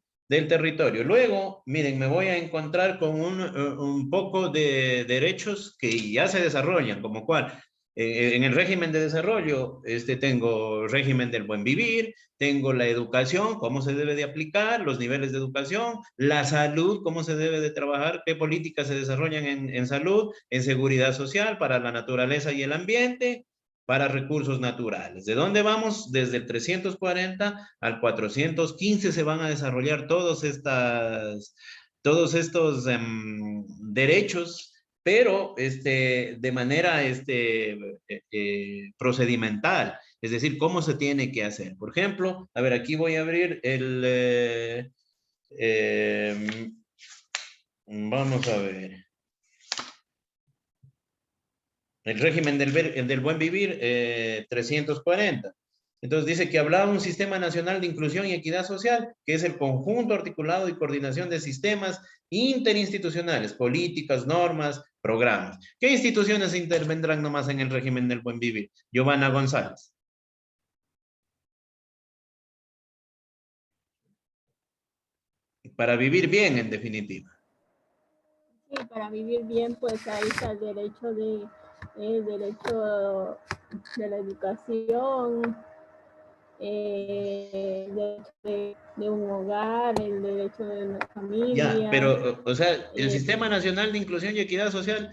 territorio. Luego, miren, me voy a encontrar con un poco de derechos que ya se desarrollan, como cuál. En el régimen de desarrollo, tengo régimen del buen vivir, tengo la educación, cómo se debe de aplicar, los niveles de educación, la salud, cómo se debe de trabajar, qué políticas se desarrollan en salud, en seguridad social, para la naturaleza y el ambiente, para recursos naturales. ¿De dónde vamos? Desde el 340 al 415 se van a desarrollar todos estos derechos, pero de manera procedimental, es decir, cómo se tiene que hacer. Por ejemplo, a ver, aquí voy a abrir vamos a ver. El régimen del buen vivir, 340. Entonces dice que habrá un sistema nacional de inclusión y equidad social, que es el conjunto articulado y coordinación de sistemas interinstitucionales, políticas, normas, programas. ¿Qué instituciones intervendrán nomás en el régimen del buen vivir? Giovanna González. Para vivir bien, en definitiva. Sí, para vivir bien, pues ahí está el derecho de la educación, el derecho de un hogar, el derecho de una familia. Ya, pero, o sea, el Sistema Nacional de Inclusión y Equidad Social,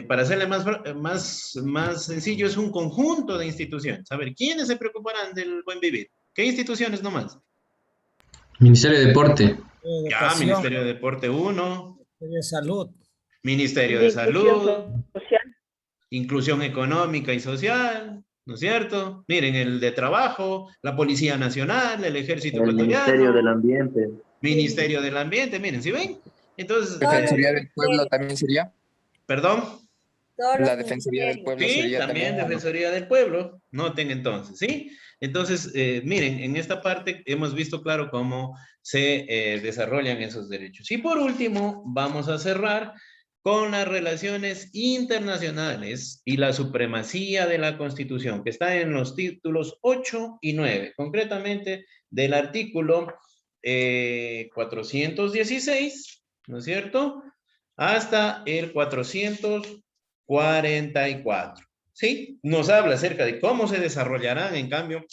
para hacerle más sencillo, es un conjunto de instituciones. A ver, ¿quiénes se preocuparán del buen vivir? ¿Qué instituciones nomás? Ministerio de Deporte. Ya, Ministerio de Deporte 1. De Salud. Ministerio de Salud. Inclusión económica y social, ¿no es cierto? Miren, el de Trabajo, la Policía Nacional, el Ejército Ecuatoriano. Ministerio del Ambiente. Ministerio del Ambiente, miren, ¿sí ven? Entonces... Defensoría del Pueblo también sería. ¿Perdón? La Defensoría del Pueblo sí, sería también Defensoría del Pueblo. Noten entonces, ¿sí? Entonces, miren, en esta parte hemos visto claro cómo se desarrollan esos derechos. Y por último, vamos a cerrar con las relaciones internacionales y la supremacía de la Constitución, que está en los títulos 8 y 9, concretamente del artículo 416, ¿no es cierto?, hasta el 444, ¿sí? Nos habla acerca de cómo se desarrollarán, en cambio,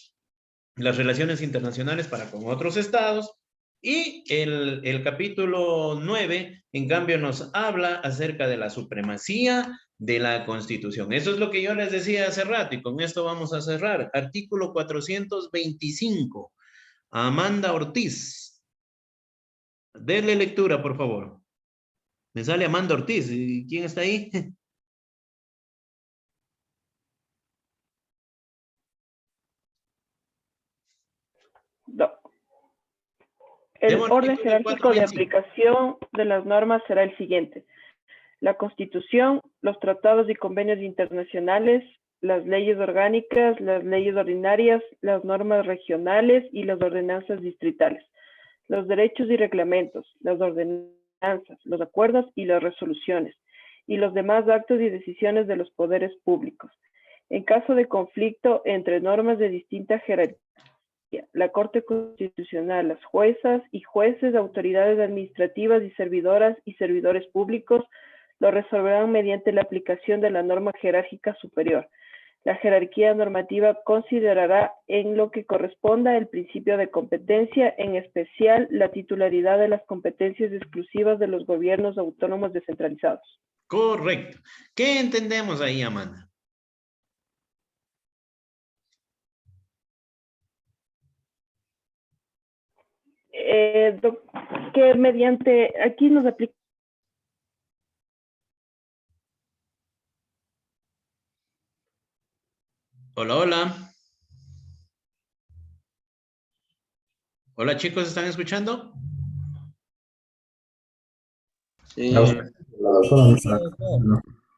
las relaciones internacionales para con otros estados, y el capítulo 9, en cambio, nos habla acerca de la supremacía de la Constitución. Eso es lo que yo les decía hace rato, y con esto vamos a cerrar. Artículo 425. Amanda Ortiz. Denle lectura, por favor. Me sale Amanda Ortiz. ¿Y quién está ahí? El orden jerárquico de aplicación de las normas será el siguiente: la Constitución, los tratados y convenios internacionales, las leyes orgánicas, las leyes ordinarias, las normas regionales y las ordenanzas distritales, los derechos y reglamentos, las ordenanzas, los acuerdos y las resoluciones, y los demás actos y decisiones de los poderes públicos. En caso de conflicto entre normas de distinta jerarquía, la Corte Constitucional, las juezas y jueces, autoridades administrativas y servidoras y servidores públicos lo resolverán mediante la aplicación de la norma jerárquica superior. La jerarquía normativa considerará en lo que corresponda el principio de competencia, en especial la titularidad de las competencias exclusivas de los gobiernos autónomos descentralizados. Correcto. ¿Qué entendemos ahí, Amanda? Que mediante, aquí nos aplica. Hola, hola. Hola, chicos, ¿están escuchando? Sí.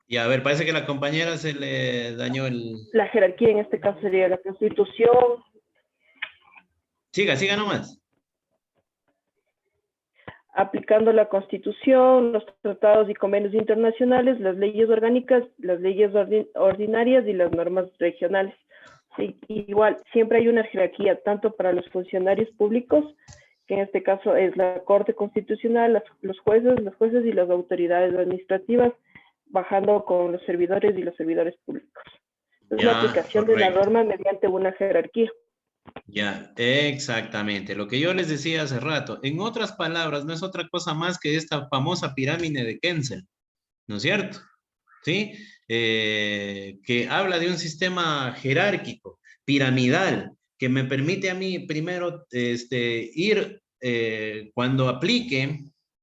Y a ver, parece que la compañera se le dañó el... La jerarquía en este caso sería la Constitución. Siga nomás. Aplicando la Constitución, los tratados y convenios internacionales, las leyes orgánicas, las leyes ordinarias y las normas regionales. Sí, igual, siempre hay una jerarquía, tanto para los funcionarios públicos, que en este caso es la Corte Constitucional, los jueces y las autoridades administrativas, bajando con los servidores y los servidores públicos. Es la aplicación de la norma mediante una jerarquía. Ya, exactamente. Lo que yo les decía hace rato, en otras palabras, no es otra cosa más que esta famosa pirámide de Kensel, ¿no es cierto? ¿Sí? Que habla de un sistema jerárquico, piramidal, que me permite a mí primero ir cuando aplique,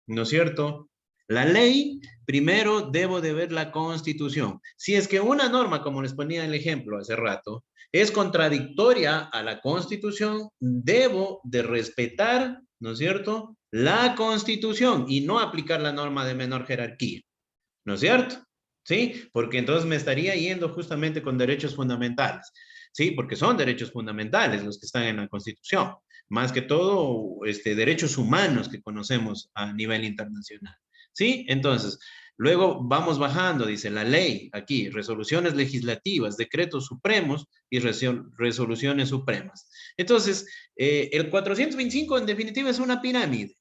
¿no es cierto?, la ley, primero debo de ver la Constitución. Si es que una norma, como les ponía el ejemplo hace rato, es contradictoria a la Constitución, debo de respetar, ¿no es cierto?, la Constitución y no aplicar la norma de menor jerarquía, ¿no es cierto? ¿Sí? Porque entonces me estaría yendo justamente con derechos fundamentales. ¿sí? Porque son derechos fundamentales los que están en la Constitución, más que todo derechos humanos que conocemos a nivel internacional, ¿sí? Entonces, luego vamos bajando, dice la ley, aquí, resoluciones legislativas, decretos supremos y resoluciones supremas. Entonces, el 425 en definitiva es una pirámide,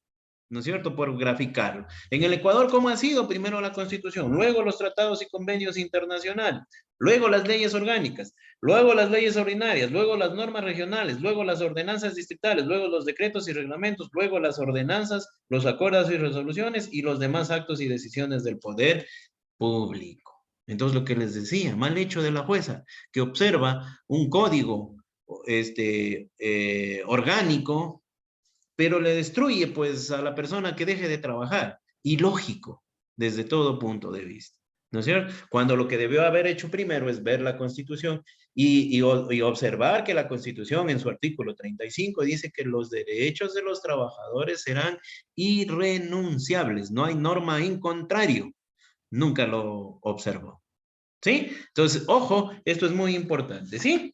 ¿no es cierto? Por graficarlo. En el Ecuador, ¿cómo ha sido? Primero la Constitución, luego los tratados y convenios internacionales, luego las leyes orgánicas, luego las leyes ordinarias, luego las normas regionales, luego las ordenanzas distritales, luego los decretos y reglamentos, luego las ordenanzas, los acuerdos y resoluciones y los demás actos y decisiones del poder público. Entonces, lo que les decía, mal hecho de la jueza, que observa un código orgánico, pero le destruye pues a la persona que deje de trabajar. Ilógico, desde todo punto de vista, ¿no es cierto? Cuando lo que debió haber hecho primero es ver la Constitución y observar que la Constitución en su artículo 35 dice que los derechos de los trabajadores serán irrenunciables, no hay norma en contrario. Nunca lo observó, ¿sí? Entonces, ojo, esto es muy importante, ¿sí?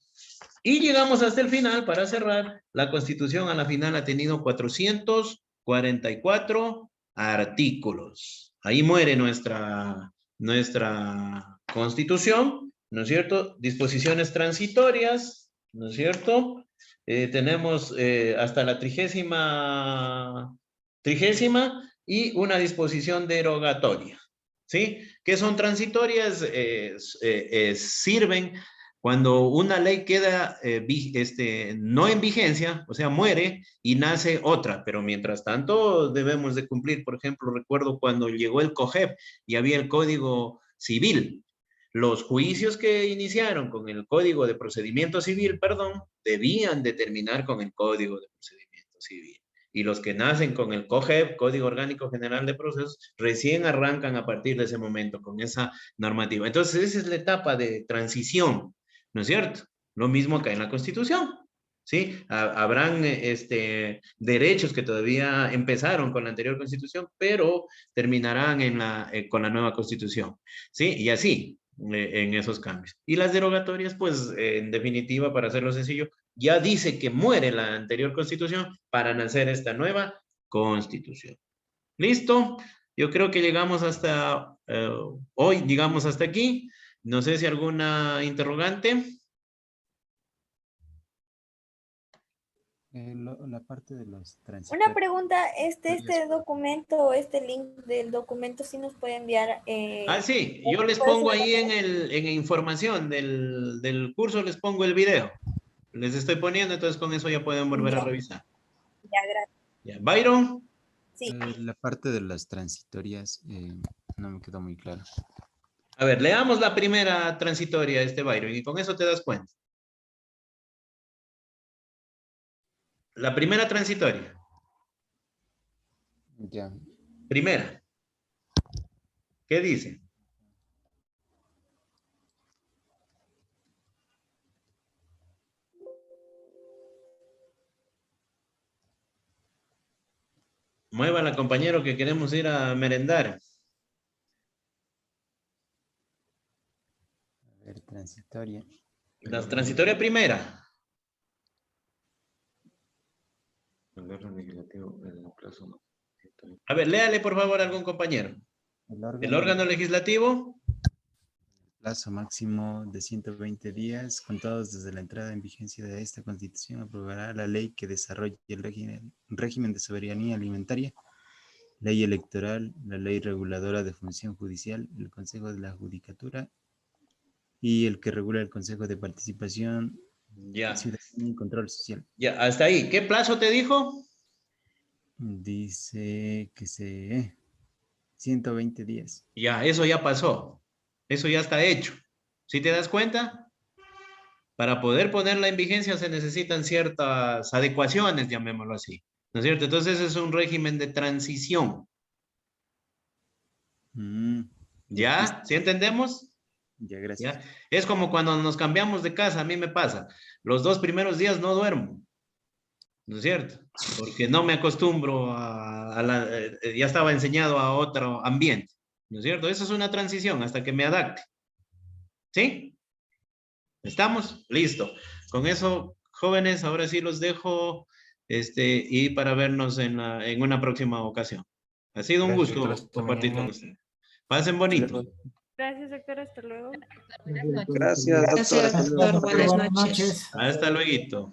Y llegamos hasta el final para cerrar. La Constitución a la final ha tenido 444 artículos. Ahí muere nuestra Constitución, ¿no es cierto? Disposiciones transitorias, ¿no es cierto? Tenemos hasta la trigésima y una disposición derogatoria, ¿sí? Que son transitorias, sirven cuando una ley queda no en vigencia, o sea, muere y nace otra, pero mientras tanto debemos de cumplir. Por ejemplo, recuerdo cuando llegó el COGEP y había el Código Civil. Los juicios que iniciaron con el Código de Procedimiento Civil, debían de terminar con el Código de Procedimiento Civil. Y los que nacen con el COGEP, Código Orgánico General de Procesos, recién arrancan a partir de ese momento con esa normativa. Entonces, esa es la etapa de transición, ¿no es cierto? Lo mismo acá en la Constitución, ¿sí? Habrán derechos que todavía empezaron con la anterior Constitución, pero terminarán con la nueva Constitución, ¿sí? Y así, en esos cambios. Y las derogatorias, pues, en definitiva, para hacerlo sencillo, ya dice que muere la anterior Constitución para nacer esta nueva Constitución. ¿Listo? Yo creo que llegamos hasta hoy, digamos hasta aquí. No sé si alguna interrogante. La parte de los transitorios. Una pregunta, este documento, este link del documento, ¿sí nos puede enviar? Sí, yo les pongo ahí en información del curso, les pongo el video. Les estoy poniendo, entonces con eso ya pueden volver a revisar. Ya, gracias. Ya. ¿Byron? Sí. La parte de las transitorias no me quedó muy claro. A ver, leamos la primera transitoria, Byron, y con eso te das cuenta. La primera transitoria. Ya. Primera. ¿Qué dice? Muévala, compañero, que queremos ir a merendar. A ver, transitoria. La transitoria primera. A ver, léale por favor a algún compañero. El órgano legislativo. Plazo máximo de 120 días, contados desde la entrada en vigencia de esta Constitución, aprobará la ley que desarrolle el régimen de soberanía alimentaria, ley electoral, la ley reguladora de función judicial, el Consejo de la Judicatura y el que regula el Consejo de Participación Ciudadana y Control Social. Ya, hasta ahí. ¿Qué plazo te dijo? Dice que 120 días. Ya, eso ya pasó. Eso ya está hecho. ¿Sí te das cuenta? Para poder ponerla en vigencia se necesitan ciertas adecuaciones, llamémoslo así. ¿No es cierto? Entonces es un régimen de transición. ¿Ya? ¿Sí entendemos? Ya, gracias. ¿Ya? Es como cuando nos cambiamos de casa, a mí me pasa. Los 2 primeros días no duermo. ¿No es cierto? Porque no me acostumbro ya estaba enseñado a otro ambiente. ¿No es cierto? Eso es una transición hasta que me adapte. ¿Sí? ¿Estamos? Listo. Con eso, jóvenes, ahora sí los dejo y para vernos en una próxima ocasión. Ha sido un gusto compartir con ustedes. Pasen bonito. Gracias, doctor. Hasta luego. Gracias, doctor. Buenas noches. Hasta luego.